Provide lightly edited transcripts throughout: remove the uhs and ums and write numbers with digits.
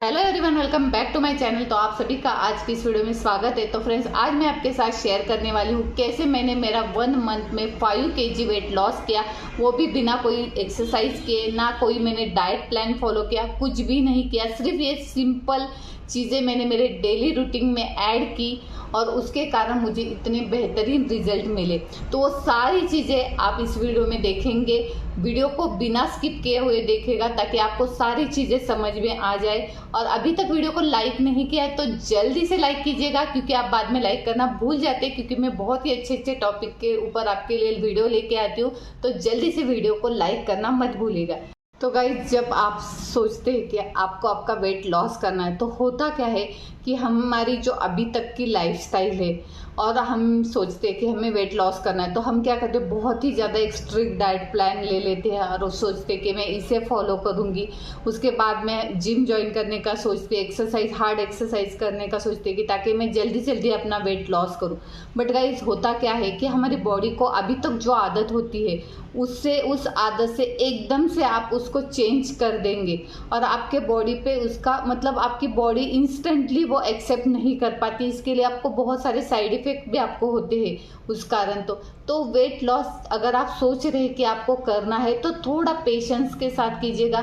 Hello everyone, welcome back to my channel. तो आप सभी का आज की इस वीडियो में स्वागत है। तो फ्रेंड्स, आज मैं आपके साथ शेयर करने वाली हूँ कैसे मैंने मेरा 1 मंथ में 5 kg वेट लॉस किया, वो भी बिना कोई एक्सरसाइज किए, ना कोई मैंने डाइट प्लान फॉलो किया, कुछ भी नहीं किया। सिर्फ ये सिंपल चीज़ें मैंने मेरे डेली रूटीन में ऐड की और उसके कारण मुझे इतने बेहतरीन रिजल्ट मिले। तो वो सारी चीज़ें आप इस वीडियो में देखेंगे। वीडियो को बिना स्किप किए हुए देखेगा ताकि आपको सारी चीज़ें समझ में आ जाए। और अभी तक वीडियो को लाइक नहीं किया है तो जल्दी से लाइक कीजिएगा, क्योंकि आप बाद में लाइक करना भूल जाते हैं, क्योंकि मैं बहुत ही अच्छे अच्छे टॉपिक के ऊपर आपके लिए वीडियो लेके आती हूँ। तो जल्दी से वीडियो को लाइक करना मत भूलिएगा। तो गाइस, जब आप सोचते हैं कि आपको आपका वेट लॉस करना है तो होता क्या है कि हमारी जो अभी तक की लाइफस्टाइल है और हम सोचते हैं कि हमें वेट लॉस करना है, तो हम क्या करते हैं, बहुत ही ज़्यादा एक स्ट्रिक्ट डाइट प्लान ले लेते हैं और सोचते हैं कि मैं इसे फॉलो करूँगी। उसके बाद मैं जिम ज्वाइन करने का सोचते, एक्सरसाइज, हार्ड एक्सरसाइज करने का सोचते कि ताकि मैं जल्दी जल्दी अपना वेट लॉस करूँ। बट गाइस, होता क्या है कि हमारी बॉडी को अभी तक जो आदत होती है उस आदत से एकदम से आप उसको चेंज कर देंगे और आपके बॉडी पे उसका मतलब आपकी बॉडी इंस्टेंटली वो एक्सेप्ट नहीं कर पाती। इसके लिए आपको बहुत सारे साइड इफेक्ट भी आपको होते हैं उस कारण। तो वेट लॉस अगर आप सोच रहे हैं कि आपको करना है तो थोड़ा पेशेंस के साथ कीजिएगा।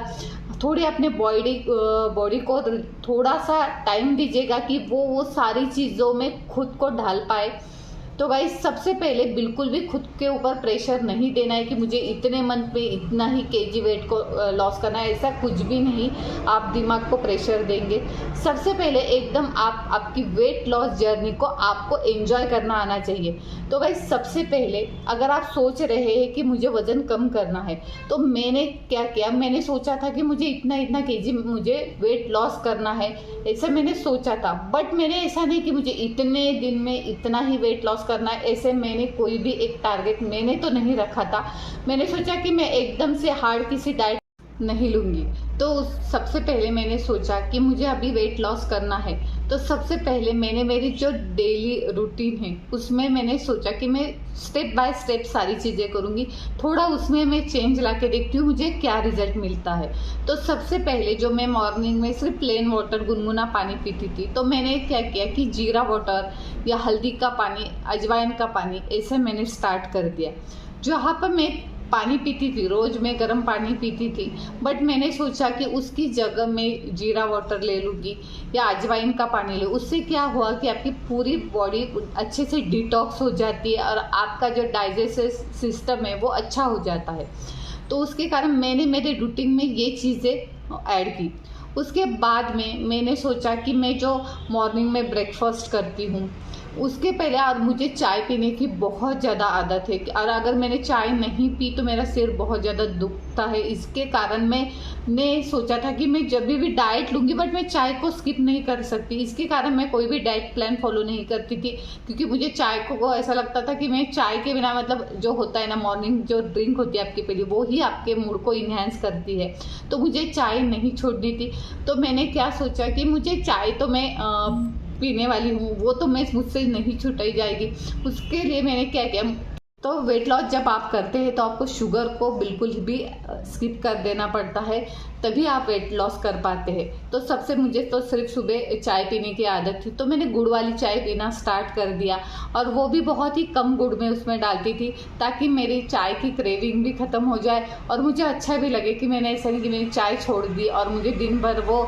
थोड़ी अपने बॉडी को थोड़ा सा टाइम दीजिएगा कि वो सारी चीज़ों में खुद को ढाल पाए। तो गाइस, सबसे पहले बिल्कुल भी खुद के ऊपर प्रेशर नहीं देना है कि मुझे इतने मंथ में इतना ही केजी वेट को लॉस करना है, ऐसा कुछ भी नहीं। आप दिमाग को प्रेशर देंगे। सबसे पहले एकदम आपकी वेट लॉस जर्नी को आपको एंजॉय करना आना चाहिए। तो गाइस, सबसे पहले अगर आप सोच रहे हैं कि मुझे वज़न कम करना है, तो मैंने क्या किया, मैंने सोचा था कि मुझे इतना इतना केजी मुझे वेट लॉस करना है, ऐसा मैंने सोचा था। बट मैंने ऐसा नहीं कि मुझे इतने दिन में इतना ही वेट लॉस करना है, ऐसे मैंने कोई भी एक टारगेट मैंने तो नहीं रखा था। मैंने सोचा कि मैं एकदम से हार्ड किसी डाइट नहीं लूँगी। तो सबसे पहले मैंने सोचा कि मुझे अभी वेट लॉस करना है, तो सबसे पहले मैंने मेरी जो डेली रूटीन है उसमें मैंने सोचा कि मैं स्टेप बाय स्टेप सारी चीज़ें करूँगी। थोड़ा उसमें मैं चेंज ला के देखती हूँ मुझे क्या रिजल्ट मिलता है। तो सबसे पहले जो मैं मॉर्निंग में सिर्फ प्लेन वाटर, गुनगुना पानी पीती थी, तो मैंने क्या किया कि जीरा वाटर या हल्दी का पानी, अजवाइन का पानी, ऐसे मैंने स्टार्ट कर दिया। जहाँ पर मैं पानी पीती थी, रोज़ मैं गर्म पानी पीती थी, बट मैंने सोचा कि उसकी जगह मैं जीरा वाटर ले लूँगी या अजवाइन का पानी ले। उससे क्या हुआ कि आपकी पूरी बॉडी अच्छे से डिटॉक्स हो जाती है और आपका जो डाइजेस्टिव सिस्टम है वो अच्छा हो जाता है। तो उसके कारण मैंने मेरे रूटीन में ये चीज़ें ऐड की। उसके बाद में मैंने सोचा कि मैं जो मॉर्निंग में ब्रेकफास्ट करती हूँ उसके पहले, और मुझे चाय पीने की बहुत ज़्यादा आदत है और अगर मैंने चाय नहीं पी तो मेरा सिर बहुत ज़्यादा दुखता है। इसके कारण मैंने सोचा था कि मैं जब भी डाइट लूँगी बट मैं चाय को स्किप नहीं कर सकती। इसके कारण मैं कोई भी डाइट प्लान फॉलो नहीं करती थी, क्योंकि मुझे चाय को ऐसा लगता था कि मैं चाय के बिना, मतलब जो होता है ना मॉर्निंग जो ड्रिंक होती है आपकी पहली, वो ही आपके मूड को इन्हेंस करती है। तो मुझे चाय नहीं छोड़नी थी। तो मैंने क्या सोचा कि मुझे चाय तो मैं पीने वाली हूँ, वो तो मैं मुझसे नहीं छुटाई जाएगी। उसके लिए मैंने क्या किया, तो वेट लॉस जब आप करते हैं तो आपको शुगर को बिल्कुल भी स्किप कर देना पड़ता है, तभी आप वेट लॉस कर पाते हैं। तो सबसे मुझे तो सिर्फ सुबह चाय पीने की आदत थी, तो मैंने गुड़ वाली चाय पीना स्टार्ट कर दिया और वो भी बहुत ही कम गुड़ में उसमें डालती थी, ताकि मेरी चाय की क्रेविंग भी ख़त्म हो जाए और मुझे अच्छा भी लगे कि मैंने ऐसा नहीं कि मैंने चाय छोड़ दी और मुझे दिन भर वो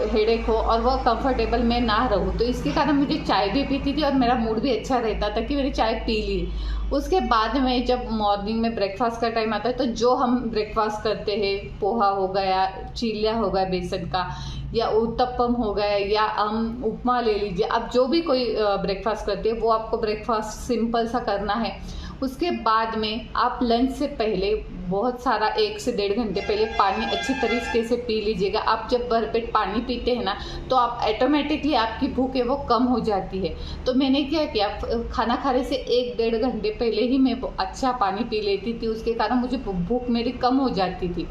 हेडेक हो और वो कंफर्टेबल मैं ना रहूँ। तो इसके कारण मुझे चाय भी पीती थी और मेरा मूड भी अच्छा रहता था कि मैंने चाय पी ली। उसके बाद में जब मॉर्निंग में ब्रेकफास्ट का टाइम आता है तो जो हम ब्रेकफास्ट करते हैं, पोहा हो गया, चिल्ला हो गया बेसन का, या उत्तपम हो गया, या हम उपमा ले लीजिए। अब जो भी कोई ब्रेकफास्ट करते हैं वो आपको ब्रेकफास्ट सिंपल सा करना है। उसके बाद में आप लंच से पहले बहुत सारा 1 से 1.5 घंटे पहले पानी अच्छी तरीके से पी लीजिएगा। आप जब भरपेट पानी पीते हैं ना तो आप ऑटोमेटिकली आपकी भूख है वो कम हो जाती है। तो मैंने क्या किया, खाना खाने से 1-1.5 घंटे पहले ही मैं अच्छा पानी पी लेती थी, उसके कारण मुझे भूख मेरी कम हो जाती थी।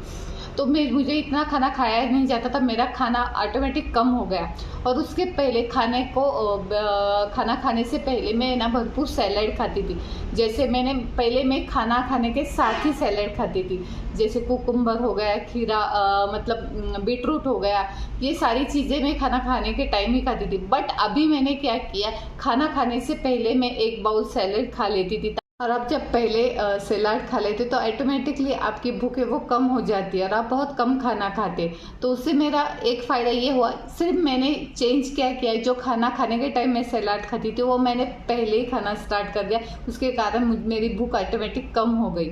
तो मुझे इतना खाना खाया नहीं जाता था, मेरा खाना ऑटोमेटिक कम हो गया। और उसके पहले खाना खाने से पहले मैं ना भरपूर सैलड खाती थी। जैसे मैं खाना खाने के साथ ही सैलड खाती थी, जैसे कुकुम्बर हो गया, खीरा मतलब बीटरूट हो गया, ये सारी चीज़ें मैं खाना खाने के टाइम ही खाती थी। बट अभी मैंने क्या किया, खाना खाने से पहले मैं एक बाउल सैलड खा लेती थी। और आप जब पहले सलाद खा लेते तो ऑटोमेटिकली आपकी भूख है वो कम हो जाती है और आप बहुत कम खाना खाते। तो उससे मेरा एक फ़ायदा ये हुआ, सिर्फ मैंने चेंज क्या किया, जो खाना खाने के टाइम मैं सलाद खाती थी वो मैंने पहले ही खाना स्टार्ट कर दिया, उसके कारण मेरी भूख ऑटोमेटिक कम हो गई।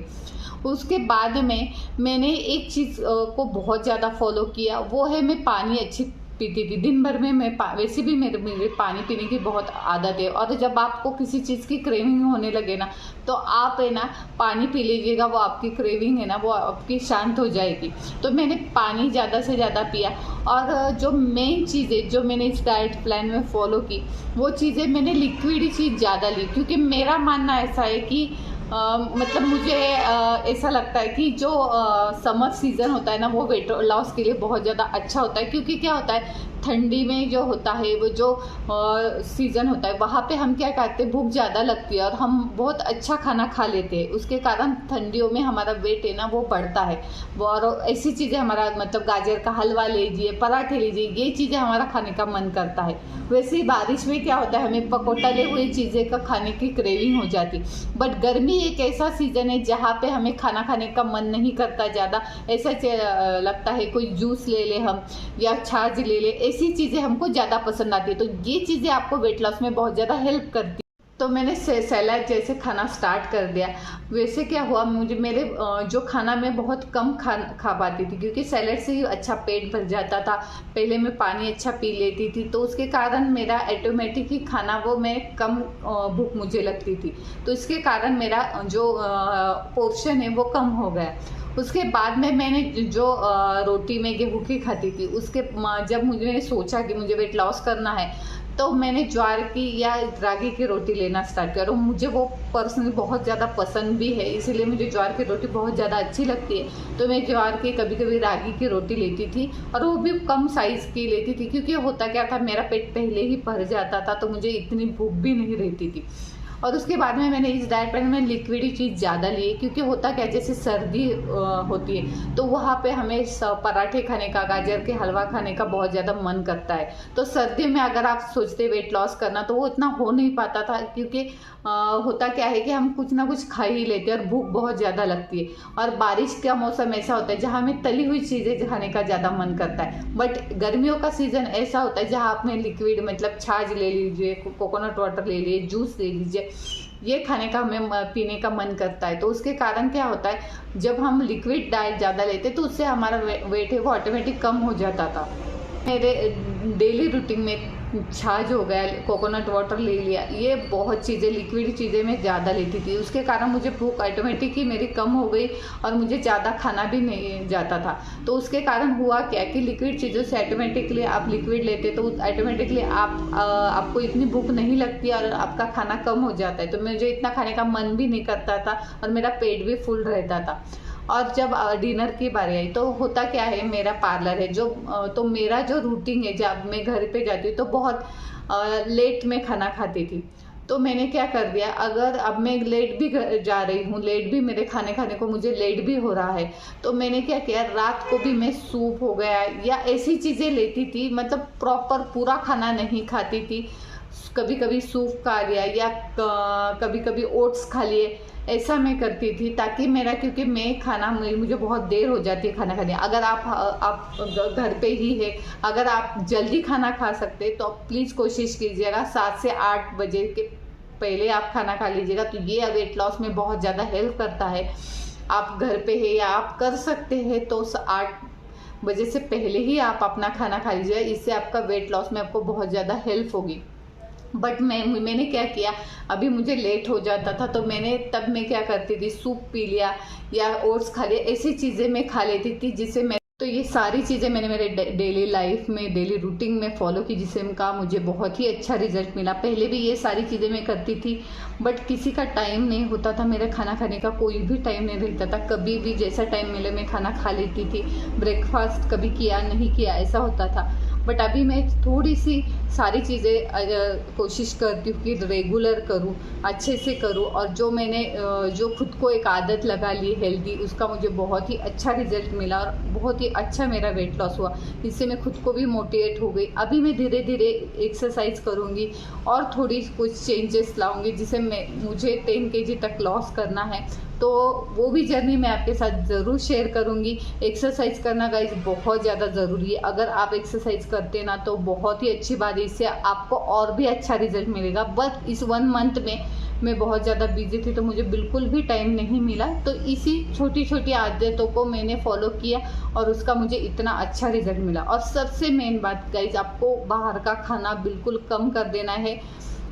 उसके बाद में मैंने एक चीज़ को बहुत ज़्यादा फॉलो किया, वो है मैं पानी अच्छी पीती थी। दिन भर में मैं वैसे भी मेरे पानी पीने की बहुत आदत है। और जब आपको किसी चीज़ की क्रेविंग होने लगे ना, तो आप है ना पानी पी लीजिएगा, वो आपकी क्रेविंग है ना वो आपकी शांत हो जाएगी। तो मैंने पानी ज़्यादा से ज़्यादा पिया। और जो मेन चीज़ें जो मैंने इस डाइट प्लान में फॉलो की, वो चीज़ें मैंने लिक्विड चीज़ ज़्यादा ली, क्योंकि मेरा मानना ऐसा है कि मतलब मुझे ऐसा लगता है कि जो समर सीज़न होता है ना, वो वेट लॉस के लिए बहुत ज़्यादा अच्छा होता है। क्योंकि क्या होता है, ठंडी में जो होता है वो जो सीज़न होता है, वहाँ पे हम क्या करते हैं, भूख ज़्यादा लगती है और हम बहुत अच्छा खाना खा लेते हैं। उसके कारण ठंडियों में हमारा वेट है ना वो बढ़ता है। और ऐसी चीज़ें हमारा मतलब गाजर का हलवा लीजिए, पराठे लीजिए, ये चीज़ें हमारा खाने का मन करता है। वैसे ही बारिश में क्या होता है, हमें तले हुए चीज़ें का खाने की क्रेविंग हो जाती। बट गर्मी एक ऐसा सीज़न है जहाँ पे हमें खाना खाने का मन नहीं करता ज़्यादा, ऐसा लगता है कोई जूस ले ले हम या छाछ ले ले, ऐसी चीज़ें हमको ज़्यादा पसंद आती है। तो ये चीज़ें आपको वेट लॉस में बहुत ज़्यादा हेल्प करती है। तो मैंने सैलड जैसे खाना स्टार्ट कर दिया। वैसे क्या हुआ, मेरे जो खाना मैं बहुत कम खा पाती थी, क्योंकि सैलड से ही अच्छा पेट भर जाता था। पहले मैं पानी अच्छा पी लेती थी, तो उसके कारण मेरा ऑटोमेटिक ही खाना वो मैं कम भूख मुझे लगती थी। तो इसके कारण मेरा जो पोर्शन है वो कम हो गया। उसके बाद में मैंने जो रोटी में गेहूँ की खाती थी, जब मैंने सोचा कि मुझे वेट लॉस करना है, तो मैंने ज्वार की या रागी की रोटी लेना स्टार्ट किया। और मुझे वो पर्सनली बहुत ज़्यादा पसंद भी है, इसीलिए मुझे ज्वार की रोटी बहुत ज़्यादा अच्छी लगती है। तो मैं ज्वार की, कभी कभी रागी की रोटी लेती थी, और वो भी कम साइज़ की लेती थी, क्योंकि होता क्या था, मेरा पेट पहले ही भर जाता था, तो मुझे इतनी भूख भी नहीं रहती थी। और उसके बाद में मैंने इस डाइट प्लान में लिक्विड चीज़ ज़्यादा ली है, क्योंकि होता क्या, जैसे सर्दी होती है तो वहाँ पे हमें पराठे खाने का, गाजर के हलवा खाने का बहुत ज़्यादा मन करता है। तो सर्दी में अगर आप सोचते वेट लॉस करना, तो वो इतना हो नहीं पाता था, क्योंकि होता क्या है कि हम कुछ ना कुछ खा ही लेते हैं और भूख बहुत ज़्यादा लगती है। और बारिश का मौसम ऐसा होता है जहाँ हमें तली हुई चीज़ें खाने का ज़्यादा मन करता है। बट गर्मियों का सीज़न ऐसा होता है जहाँ आप में लिक्विड मतलब छाछ ले लीजिए, कोकोनट वाटर ले लीजिए, जूस ले लीजिए, ये खाने का हमें पीने का मन करता है। तो उसके कारण क्या होता है, जब हम लिक्विड डाइट ज़्यादा लेते तो उससे हमारा वेट है वो ऑटोमेटिक कम हो जाता था। मेरे डेली रूटीन में छाछ हो गया, कोकोनट वाटर ले लिया, ये बहुत चीज़ें लिक्विड चीज़ें मैं ज़्यादा लेती थी। उसके कारण मुझे भूख ऑटोमेटिक ही मेरी कम हो गई और मुझे ज़्यादा खाना भी नहीं जाता था। तो उसके कारण हुआ क्या कि लिक्विड चीज़ों से ऑटोमेटिकली आप लिक्विड लेते तो ऑटोमेटिकली आपको इतनी भूख नहीं लगती और आपका खाना कम हो जाता है। तो मुझे इतना खाने का मन भी नहीं करता था और मेरा पेट भी फुल रहता था। और जब डिनर की बारी आई, तो होता क्या है, मेरा पार्लर है तो मेरा जो रूटीन है, जब मैं घर पे जाती हूँ तो बहुत लेट में खाना खाती थी। तो मैंने क्या कर दिया, अगर अब मैं लेट भी जा रही हूँ, लेट भी मेरे खाने को मुझे लेट भी हो रहा है, तो मैंने क्या किया, रात को भी मैं सूप हो गया या ऐसी चीज़ें लेती थी, मतलब प्रॉपर पूरा खाना नहीं खाती थी। कभी कभी सूप खा लिया या कभी कभी ओट्स खा लिए, ऐसा मैं करती थी, ताकि मेरा, क्योंकि मुझे बहुत देर हो जाती है खाना खाने। अगर आप घर पे ही है, अगर आप जल्दी खाना खा सकते तो प्लीज़ कोशिश कीजिएगा 7 से 8 बजे के पहले आप खाना खा लीजिएगा। तो ये वेट लॉस में बहुत ज़्यादा हेल्प करता है। आप घर पे है या आप कर सकते हैं तो 8 बजे से पहले ही आप अपना खाना खा लीजिएगा, इससे आपका वेट लॉस में आपको बहुत ज़्यादा हेल्प होगी। बट मैंने क्या किया, अभी मुझे लेट हो जाता था, तो तब मैं क्या करती थी, सूप पी लिया या ओट्स खा लिया, ऐसी चीज़ें मैं खा लेती थी जिससे मैं तो ये सारी चीज़ें मैंने मेरे डेली लाइफ में, डेली रूटीन में फॉलो की, जिससे का मुझे बहुत ही अच्छा रिजल्ट मिला। पहले भी ये सारी चीज़ें मैं करती थी, बट किसी का टाइम नहीं होता था, मेरा खाना खाने का कोई भी टाइम नहीं रहता था। कभी भी जैसा टाइम मिले मैं खाना खा लेती थी, ब्रेकफास्ट कभी किया नहीं किया ऐसा होता था। बट अभी मैं थोड़ी सी सारी चीज़ें कोशिश करती हूँ कि रेगुलर करूँ, अच्छे से करूँ, और जो मैंने जो खुद को एक आदत लगा ली हेल्दी, उसका मुझे बहुत ही अच्छा रिजल्ट मिला और बहुत ही अच्छा मेरा वेट लॉस हुआ। इससे मैं खुद को भी मोटिवेट हो गई। अभी मैं धीरे धीरे एक्सरसाइज करूँगी और थोड़ी कुछ चेंजेस लाऊंगी, जिसे मुझे 10 kg तक लॉस करना है। तो वो भी जर्नी मैं आपके साथ ज़रूर शेयर करूँगी। एक्सरसाइज करना गाइस बहुत ज़्यादा ज़रूरी है। अगर आप एक्सरसाइज करते ना तो बहुत ही अच्छी बात है, इससे आपको और भी अच्छा रिजल्ट मिलेगा। बट इस 1 मंथ में मैं बहुत ज़्यादा बिजी थी, तो मुझे बिल्कुल भी टाइम नहीं मिला। तो इसी छोटी छोटी आदतों को मैंने फॉलो किया और उसका मुझे इतना अच्छा रिजल्ट मिला। और सबसे मेन बात गाइस, आपको बाहर का खाना बिल्कुल कम कर देना है।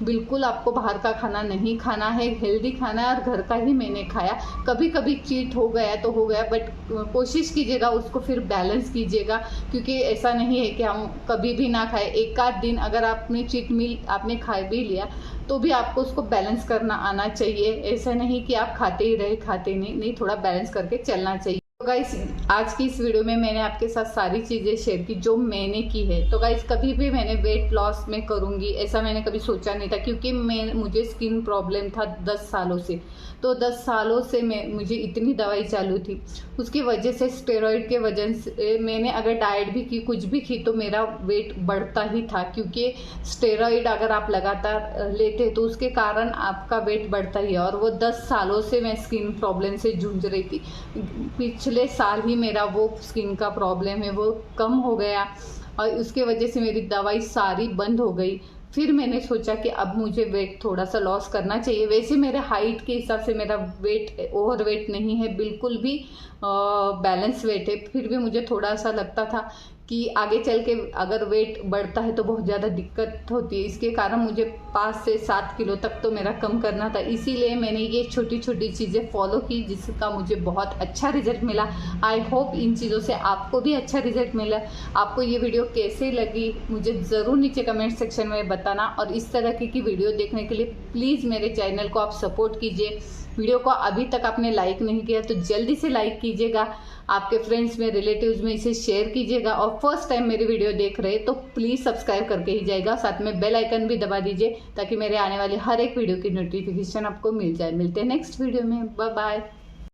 बिल्कुल आपको बाहर का खाना नहीं खाना है, हेल्दी खाना है। और घर का ही मैंने खाया, कभी कभी चीट हो गया तो हो गया, बट कोशिश कीजिएगा उसको फिर बैलेंस कीजिएगा, क्योंकि ऐसा नहीं है कि हम कभी भी ना खाए। एक आध दिन अगर आपने चीट मील आपने खा भी लिया तो भी आपको उसको बैलेंस करना आना चाहिए। ऐसा नहीं कि आप खाते ही रहे, खाते नहीं, थोड़ा बैलेंस करके चलना चाहिए। तो गाइस, आज की इस वीडियो में मैंने आपके साथ सारी चीज़ें शेयर की जो मैंने की है। तो गाइस, कभी भी मैंने वेट लॉस में करूँगी ऐसा मैंने कभी सोचा नहीं था, क्योंकि मुझे स्किन प्रॉब्लम था 10 सालों से। तो 10 सालों से मुझे इतनी दवाई चालू थी, उसकी वजह से स्टेरॉइड के वजह से मैंने अगर डाइट भी की, कुछ भी की, तो मेरा वेट बढ़ता ही था। क्योंकि स्टेरॉइड अगर आप लगातार लेते तो उसके कारण आपका वेट बढ़ता ही है। और वो 10 सालों से मैं स्किन प्रॉब्लम से जूझ रही थी। पिछले साल ही मेरा वो स्किन का प्रॉब्लम है वो कम हो गया, और उसके वजह से मेरी दवाई सारी बंद हो गई। फिर मैंने सोचा कि अब मुझे वेट थोड़ा सा लॉस करना चाहिए। वैसे मेरे हाइट के हिसाब से मेरा वेट ओवर वेट नहीं है, बिल्कुल भी बैलेंस वेट है। फिर भी मुझे थोड़ा सा लगता था कि आगे चल के अगर वेट बढ़ता है तो बहुत ज़्यादा दिक्कत होती है। इसके कारण मुझे 5 से 7 किलो तक तो मेरा कम करना था। इसीलिए मैंने ये छोटी छोटी चीज़ें फॉलो की, जिसका मुझे बहुत अच्छा रिजल्ट मिला। आई होप इन चीज़ों से आपको भी अच्छा रिजल्ट मिला। आपको ये वीडियो कैसे लगी मुझे ज़रूर नीचे कमेंट सेक्शन में बताना। और इस तरह की वीडियो देखने के लिए प्लीज़ मेरे चैनल को आप सपोर्ट कीजिए। वीडियो को अभी तक आपने लाइक नहीं किया तो जल्दी से लाइक कीजिएगा, आपके फ्रेंड्स में, रिलेटिव्स में इसे शेयर कीजिएगा। और फर्स्ट टाइम मेरी वीडियो देख रहे तो प्लीज़ सब्सक्राइब करके ही जाएगा, साथ में बेल आइकन भी दबा दीजिए, ताकि मेरे आने वाले हर एक वीडियो की नोटिफिकेशन आपको मिल जाए। मिलते हैं नेक्स्ट वीडियो में, बाय बाय।